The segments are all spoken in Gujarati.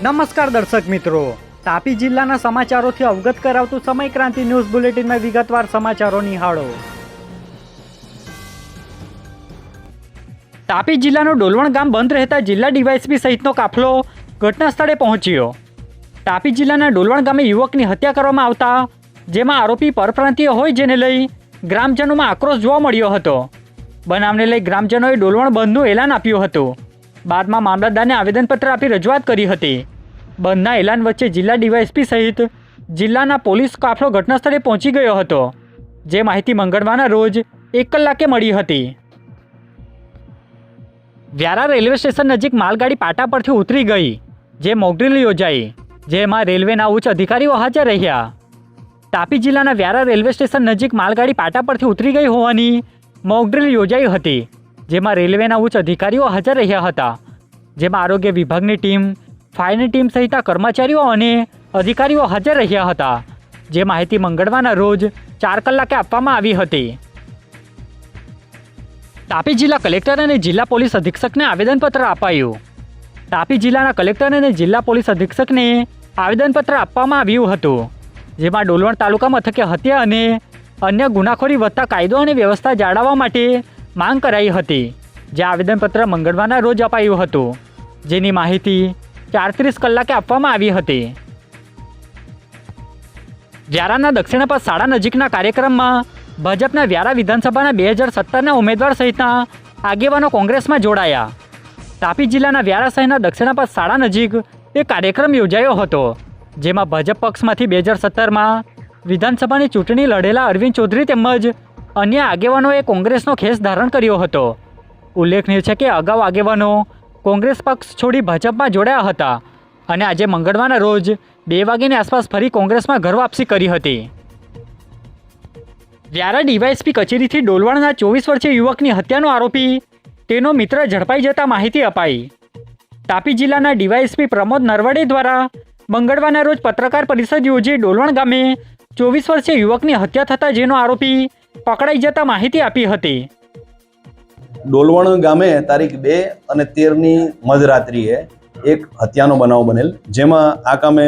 નમસ્કાર દર્શક મિત્રો, તાપી જિલ્લાના સમાચારોથી અવગત કરાવતું સમય ક્રાંતિ ન્યૂઝ બુલેટિનમાં વિગતવાર સમાચારો નિહાળો। તાપી જિલ્લાનું ડોલવણ ગામ બંધ રહેતા જિલ્લા ડીવાયએસપી સહિતનો કાફલો ઘટના સ્થળે પહોંચ્યો। તાપી જિલ્લાના ડોલવણ ગામે યુવકની હત્યા કરવામાં આવતા જેમાં આરોપી પરપ્રાંતીય હોય જેને લઈ ગ્રામજનોમાં આક્રોશ જોવા મળ્યો હતો। બનાવને લઈ ગ્રામજનોએ ડોલવણ બંધનું એલાન આપ્યું હતું। બાદમાં મામલતદારને આવેદનપત્ર આપી રજૂઆત કરી હતી। બંધના એલાન વચ્ચે જિલ્લા ડીવાયએસપી સહિત જિલ્લાના પોલીસ કાફલો ઘટના સ્થળે પહોંચી ગયો હતો, જે માહિતી મંગળવારના રોજ 1 કલાકે મળી હતી। વ્યારા રેલવે સ્ટેશન નજીક માલગાડી પાટા પરથી ઉતરી ગઈ, જે મોકડ્રીલ યોજાઈ, જેમાં રેલવેના ઉચ્ચ અધિકારીઓ હાજર રહ્યા। તાપી જિલ્લાના વ્યારા રેલવે સ્ટેશન નજીક માલગાડી પાટા પરથી ઉતરી ગઈ હોવાની મોકડ્રીલ યોજાઈ હતી, જેમાં રેલવેના ઉચ્ચ અધિકારીઓ હાજર રહ્યા હતા, જેમાં આરોગ્ય વિભાગની ટીમ, ફાયરની ટીમ સહિતના કર્મચારીઓ અને અધિકારીઓ હાજર રહ્યા હતા, જે માહિતી મંગળવારના રોજ 4 કલાકે આપવામાં આવી હતી। તાપી જિલ્લા કલેક્ટર અને જિલ્લા પોલીસ અધિક્ષકને આવેદનપત્ર અપાયું। તાપી જિલ્લાના કલેક્ટર અને જિલ્લા પોલીસ અધિક્ષકને આવેદનપત્ર આપવામાં આવ્યું હતું, જેમાં ડોલવણ તાલુકા મથકે હત્યા અને અન્ય ગુનાખોરી વધતા કાયદો અને વ્યવસ્થા જાળવવા માટે માંગ કરાઈ હતી। જે આવેદનપત્ર મંગળવારના રોજ અપાયું હતું, જેની માહિતી 34 કલાકે આપવામાં આવી હતી। વ્યારાના દક્ષિણાપથ શાળા નજીકના કાર્યક્રમમાં ભાજપના વ્યારા વિધાનસભાના 2017ના ઉમેદવાર સહિતના આગેવાનો કોંગ્રેસમાં જોડાયા। તાપી જિલ્લાના વ્યારા શહેરના દક્ષિણાપથ શાળા નજીક એક કાર્યક્રમ યોજાયો હતો, જેમાં ભાજપ પક્ષમાંથી 2017માં વિધાનસભાની ચૂંટણી લડેલા અરવિંદ ચૌધરી તેમજ અન્ય આગેવાનોએ કોંગ્રેસનો ખેસ ધારણ કર્યો હતો। ઉલ્લેખનીય છે કે અગાઉ આગેવાનો કોંગ્રેસ પક્ષ છોડી ભાજપમાં જોડાયા હતા અને આજે મંગળવારના રોજ 2 વાગ્યાની આસપાસ ફરી કોંગ્રેસમાં ઘર વાપસી કરી હતી। વ્યારા ડીવાયએસપી કચેરીથી ડોલવણના 24 વર્ષીય યુવકની હત્યાનો આરોપી તેનો મિત્ર ઝડપાઈ જતા માહિતી અપાઈ। તાપી જિલ્લાના ડીવાયએસપી પ્રમોદ નરવડે દ્વારા મંગળવારના રોજ પત્રકાર પરિષદ યોજી ડોલવણ ગામે 24 વર્ષીય યુવકની હત્યા થતાં જેનો આરોપી પકડાઈ જતા માહિતી આપી હતી। ડોલવણ ગામે તારીખ 2 અને 13ની મધરાત્રિએ એક હત્યાનો બનાવ બનેલ, જેમાં આ કામે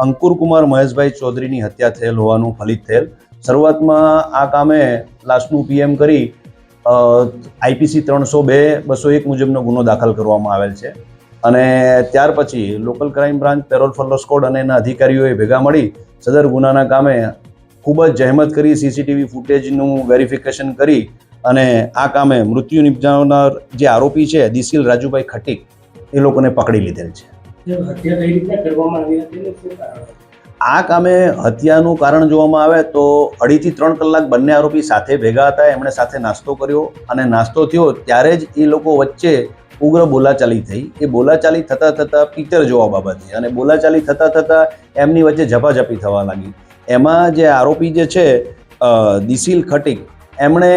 અંકુરકુમાર મહેશભાઈ ચૌધરીની હત્યા થયેલ હોવાનું ફલિત થયેલ। શરૂઆતમાં આ કામે લાશનું પીએમ કરી આઈપીસી 302/201 મુજબનો ગુનો દાખલ કરવામાં આવેલ છે અને ત્યાર પછી local crime branch, parole furlough squad અને એના અધિકારીઓએ ભેગા મળી સદર ગુનાના કામે ખૂબ જ જહેમત કરી સીસીટીવી ફૂટેજનું વેરિફિકેશન કરી અને આ કામે મૃત્યુ નિપજાવનાર જે આરોપી છે દિશીલ રાજુભાઈ ખટીક એ લોકોને પકડી લીધેલ છે। આ કામે હત્યાનું કારણ જોવામાં આવે તો 2.5 થી 3 કલાક બંને આરોપી સાથે ભેગા હતા। એમણે સાથે નાસ્તો કર્યો અને નાસ્તો થયો ત્યારે જ એ લોકો વચ્ચે ઉગ્ર બોલાચાલી થઈ। એ બોલાચાલી થતાં થતાં પિક્ચર જોવા બાબતે અને બોલાચાલી થતાં થતાં એમની વચ્ચે ઝપાઝપી થવા લાગી। એમાં જે આરોપી જે છે દિશીલ ખટીક એમણે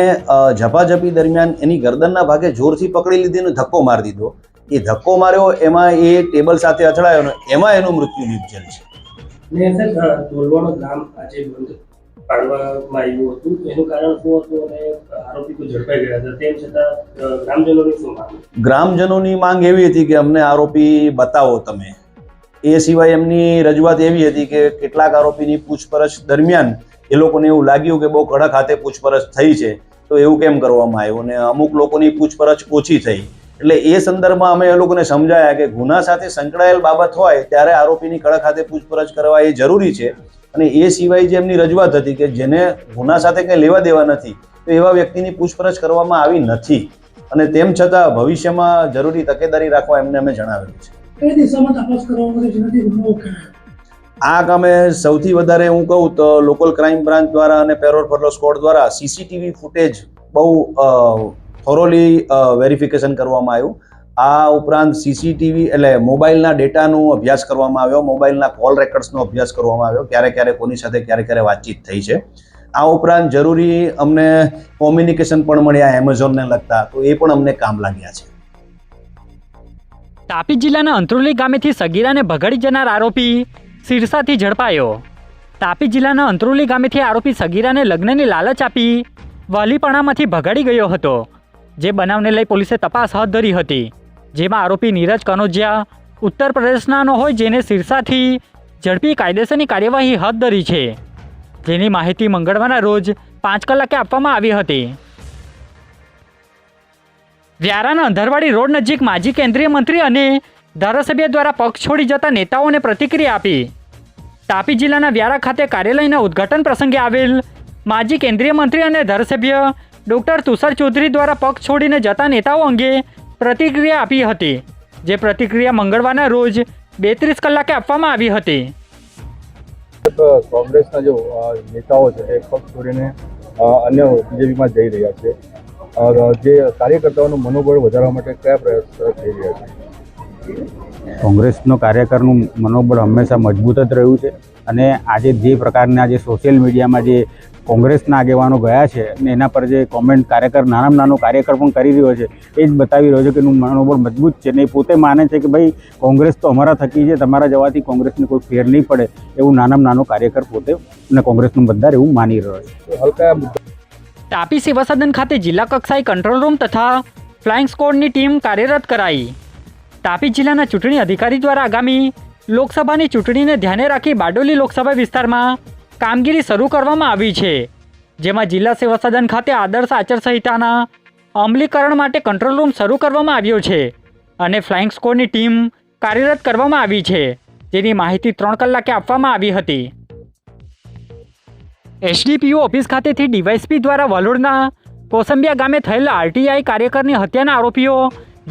ઝપાઝપી દરમિયાન એની ગરદનના ભાગે જોરથી પકડી લીધી અને ધક્કો મારી દીધો। એ ધક્કો માર્યો એમાં એ ટેબલ સાથે અથડાયો ને એમાં એનું મૃત્યુ નિપજેલ છે। ડોલવણ ગામ આજે બંધ પાડવામાં આવ્યું હતું, એનું કારણ શું હતું અને આરોપી તો ઝડપાઈ ગયા હતા, તેમ છતાં ગ્રામજનોની શું માંગ? ગ્રામજનોની માંગ એવી હતી કે અમને આરોપી બતાવો તમે। એ સિવાય એમની રજૂઆત એવી હતી કે કેટલાક આરોપીની પૂછપરછ દરમિયાન એ લોકોને એવું લાગ્યું કે બહુ કડક હાથે પૂછપરછ થઈ છે તો એવું કેમ કરવામાં આવ્યું, અને અમુક લોકોની પૂછપરછ ઓછી થઈ। એટલે એ સંદર્ભમાં અમે એ લોકોને સમજાયા કે ગુના સાથે સંકળાયેલ બાબત હોય ત્યારે આરોપીની કડક હાથે પૂછપરછ કરવા એ જરૂરી છે। અને એ સિવાય જે એમની રજૂઆત હતી કે જેને ગુના સાથે કંઈ લેવા દેવા નથી તો એવા વ્યક્તિની પૂછપરછ કરવામાં આવી નથી અને તેમ છતાં ભવિષ્યમાં જરૂરી તકેદારી રાખવા એમને અમે જણાવેલું છે। કઈ દિશામાં તપાસ કરવામાં આવે છે? આ કામે સૌથી વધારે હું કહું તો લોકલ ક્રાઇમ બ્રાન્ચ દ્વારા અને પેરોલ ફોલો સ્કોડ દ્વારા સીસીટીવી ફૂટેજ બહુ થોરોલી વેરિફિકેશન કરવામાં આવ્યું। આ ઉપરાંત સીસીટીવી એટલે મોબાઈલના ડેટાનો અભ્યાસ કરવામાં આવ્યો, મોબાઈલના કોલ રેકોર્ડ્સનો અભ્યાસ કરવામાં આવ્યો, ક્યારે કોની સાથે ક્યારે વાતચીત થઈ છે। આ ઉપરાંત જરૂરી અમને કોમ્યુનિકેશન પણ મળ્યા એમેઝોનને લગતા, તો એ પણ અમને કામ લાગ્યા છે। તાપી જિલ્લાના અંત્રુલી ગામેથી સગીરાને ભગાડી જનાર આરોપી સિરસાથી ઝડપાયો। તાપી જિલ્લાના અંત્રુલી ગામેથી આરોપી સગીરાને લગ્નની લાલચ આપી વાલીપણામાંથી ભગાડી ગયો હતો, જે બનાવને લઈ પોલીસે તપાસ હાથ ધરી હતી, જેમાં આરોપી નીરજ કનોજિયા ઉત્તર પ્રદેશનાનો હોય, જેને સિરસાથી ઝડપી કાયદેસરની કાર્યવાહી હાથ ધરી છે, જેની માહિતી મંગળવારના રોજ 5 કલાકે આપવામાં આવી હતી. વ્યારાના અંધારવાડી રોડ નજીક માજી કેન્દ્રીય મંત્રી અને ધારાસભ્ય દ્વારા પક્ષ છોડી જતા નેતાઓને પ્રતિક્રિયા આપી. તાપી જિલ્લાના વ્યારા ખાતે કાર્યાલયના ઉદ્ઘાટન પ્રસંગે આવેલ માજી કેન્દ્રીય મંત્રી અને ધારાસભ્ય ડૉક્ટર તુષાર ચૌધરી દ્વારા પક્ષ છોડીને જતા નેતાઓ અંગે પ્રતિક્રિયા આપી હતી, જે પ્રતિક્રિયા મંગળવારના રોજ 32 કલાકે આપવામાં આવી હતી. કોંગ્રેસના જો નેતાઓ છે એ પક્ષ છોડીને અન્ય બીજેપીમાં જઈ રહ્યા છે. જે કાર્યકર્તાઓનું મનોબળ વધારવા માટે કયા પ્રયાસ થઈ રહ્યા છે? કોંગ્રેસનો કાર્યકરનું મનોબળ હંમેશા મજબૂત જ રહ્યું છે અને આજે જે પ્રકારના જે સોશિયલ મીડિયામાં જે કોંગ્રેસના આગેવાનો ગયા છે અને એના પર જે કોમેન્ટ કાર્યકર નાનામાં નાનો કાર્યકર પણ કરી રહ્યો છે, એ જ બતાવી રહ્યો છે કે એનું મનોબળ મજબૂત છે. ને એ પોતે માને છે કે ભાઈ કોંગ્રેસ તો અમારા થકી છે, તમારા જવાથી કોંગ્રેસને કોઈ ફેર નહીં પડે, એવું નાનામાં નાનો કાર્યકર પોતે અને કોંગ્રેસનું મતદાર એવું માની રહ્યો છે. હલકા તાપી સેવા સદન ખાતે જિલ્લા કક્ષાએ કંટ્રોલ રૂમ તથા ફ્લાઇંગ સ્કોડની ટીમ કાર્યરત કરાઈ. તાપી જિલ્લાના ચૂંટણી અધિકારી દ્વારા આગામી લોકસભાની ચૂંટણીને ધ્યાને રાખી બારડોલી લોકસભા વિસ્તારમાં કામગીરી શરૂ કરવામાં આવી છે, જેમાં જિલ્લા સેવા સદન ખાતે આદર્શ આચારસંહિતાના અમલીકરણ માટે કંટ્રોલ રૂમ શરૂ કરવામાં આવ્યો છે અને ફ્લાઇંગ સ્કોડની ટીમ કાર્યરત કરવામાં આવી છે, જેની માહિતી 3 કલાકે આપવામાં આવી હતી. એસડીપીઓ ઓફિસ ખાતેથી ડીવાયએસપી દ્વારા વલોડના કોસંબિયા ગામે થયેલ આરટીઆઈ કાર્યકરની હત્યાના આરોપીઓ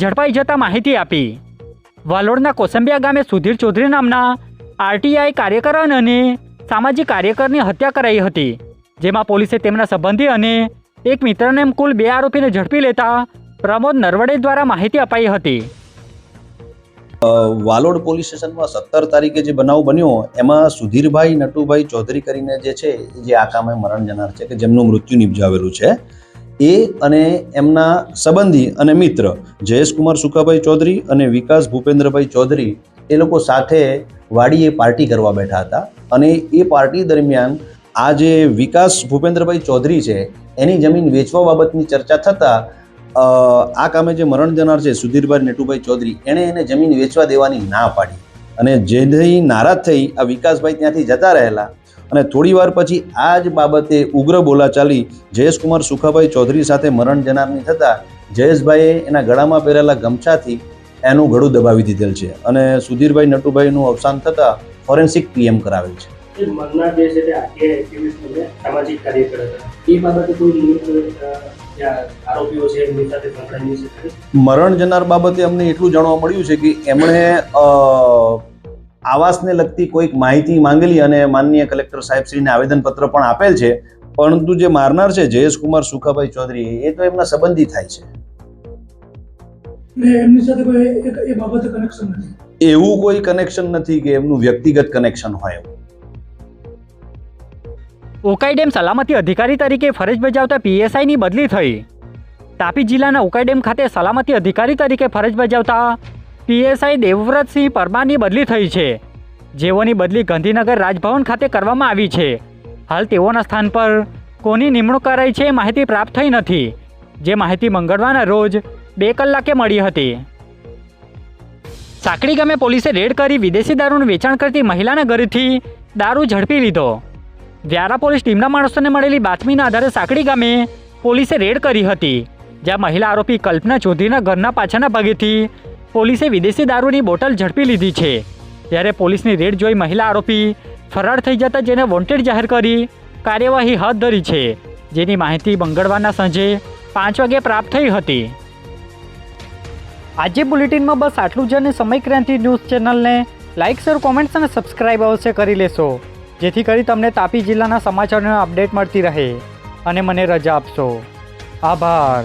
ઝડપાઈ જતા માહિતી આપી. વલોડના કોસંબિયા ગામે સુધીર ચૌધરી નામના આરટીઆઈ કાર્યકર અને સામાજિક કાર્યકરની હત્યા કરાઈ હતી, જેમાં પોલીસે તેમના સંબંધી અને એક મિત્રને એમ કુલ 2 આરોપીને ઝડપી લેતા પ્રમોદ નરવડે દ્વારા માહિતી અપાઈ હતી. વાલોડ પોલીસ સ્ટેશનમાં 17 તારીખે જે બનાવ બન્યો એમાં સુધીરભાઈ નટુભાઈ ચૌધરી કરીને જે છે જે આ કામે મરણ જનાર છે, કે જેમનું મૃત્યુ નિપજાવેલું છે, એ અને એમના સંબંધી અને મિત્ર જયેશકુમાર સુખાભાઈ ચૌધરી અને વિકાસ ભૂપેન્દ્રભાઈ ચૌધરી એ લોકો સાથે વાડીએ પાર્ટી કરવા બેઠા હતા અને એ પાર્ટી દરમિયાન આ જે વિકાસ ભૂપેન્દ્રભાઈ ચૌધરી છે એની જમીન વેચવા બાબતની ચર્ચા થતાં આ કામે જે મરણ જનાર છે સુધીરભાઈ નટુભાઈ ચૌધરી એણે એને જમીન વેચવા દેવાની ના પાડી અને જેથી નારાજ થઈ આ વિકાસભાઈ ત્યાંથી જતા રહેલા અને થોડી વાર પછી આ જ બાબતે ઉગ્ર બોલાચાલી જયેશકુમાર સુખાભાઈ ચૌધરી સાથે મરણ જનારની થતાં જયેશભાઈએ એના ગળામાં પહેરેલા ગમછાથી એનું ગળું દબાવી દીધેલ છે અને સુધીરભાઈ નટુભાઈનું અવસાન થતાં ફોરેન્સિક પીએમ કરાવેલ છે. એ મરનાર જે છે તે આખે એક્ટિવિસ્ટ અને સામાજિક કાર્યકર હતા. એ બાબતે કોઈ લિંક આરોપીઓ છે એમની સાથે સંકળાયેલી છે? મરણ જનાર બાબતે અમને એટલું જાણવા મળ્યું છે કે એમણે આવાસને લગતી કોઈક માહિતી માંગેલી અને માનનીય કલેક્ટર સાહેબશ્રીને આવેદનપત્ર પણ આપેલ છે, પરંતુ જે મારનાર છે જયેશકુમાર સુખાભાઈ ચૌધરી એ તો એમના સંબંધી થાય છે. એમની સાથે કોઈ એ બાબતે કનેક્શન નથી? એવું કોઈ કનેક્શન નથી કે એમનું વ્યક્તિગત કનેક્શન હોય. ઉકાઈ ડેમ સલામતી અધિકારી તરીકે ફરજ બજાવતા પીએસઆઈની બદલી થઈ. તાપી જિલ્લાના ઉકાઈ ડેમ ખાતે સલામતી અધિકારી તરીકે ફરજ બજાવતા પીએસઆઈ દેવવ્રતસિંહ પરમારની બદલી થઈ છે, જેઓની બદલી ગાંધીનગર રાજભવન ખાતે કરવામાં આવી છે. હાલ તેઓના સ્થાન પર કોની નિમણૂક કરાઈ છે એ માહિતી પ્રાપ્ત થઈ નથી, જે માહિતી મંગળવારના રોજ 2 કલાકે મળી હતી. સાંકડી ગામે પોલીસે રેડ કરી વિદેશી દારૂનું વેચાણ કરતી મહિલાના ઘરેથી દારૂ ઝડપી લીધો. વ્યારા પોલીસ ટીમના માણસોને મળેલી બાતમીના આધારે સાંકડી ગામે પોલીસે રેડ કરી હતી, જ્યાં મહિલા આરોપી કલ્પના ચૌધરીના ઘરના પાછળના ભાગેથી પોલીસે વિદેશી દારૂની બોટલ ઝડપી લીધી છે. ત્યારે પોલીસની રેડ જોઈ મહિલા આરોપી ફરાર થઈ જતા જેને વોન્ટેડ જાહેર કરી કાર્યવાહી હાથ ધરી છે, જેની માહિતી મંગળવારના સાંજે 5 વાગે પ્રાપ્ત થઈ હતી. આજે બુલેટિનમાં બસ આટલું જ અને સમય ક્રાંતિ ન્યૂઝ ચેનલને લાઇક શેર કોમેન્ટ્સ અને સબસ્ક્રાઇબ અવશ્ય કરી લેશો, જેથી કરી તમને તાપી જિલ્લાના સમાચારોની અપડેટ મળતી રહે અને મને રજા આપશો. આભાર.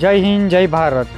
જય હિન્દ, જય ભારત.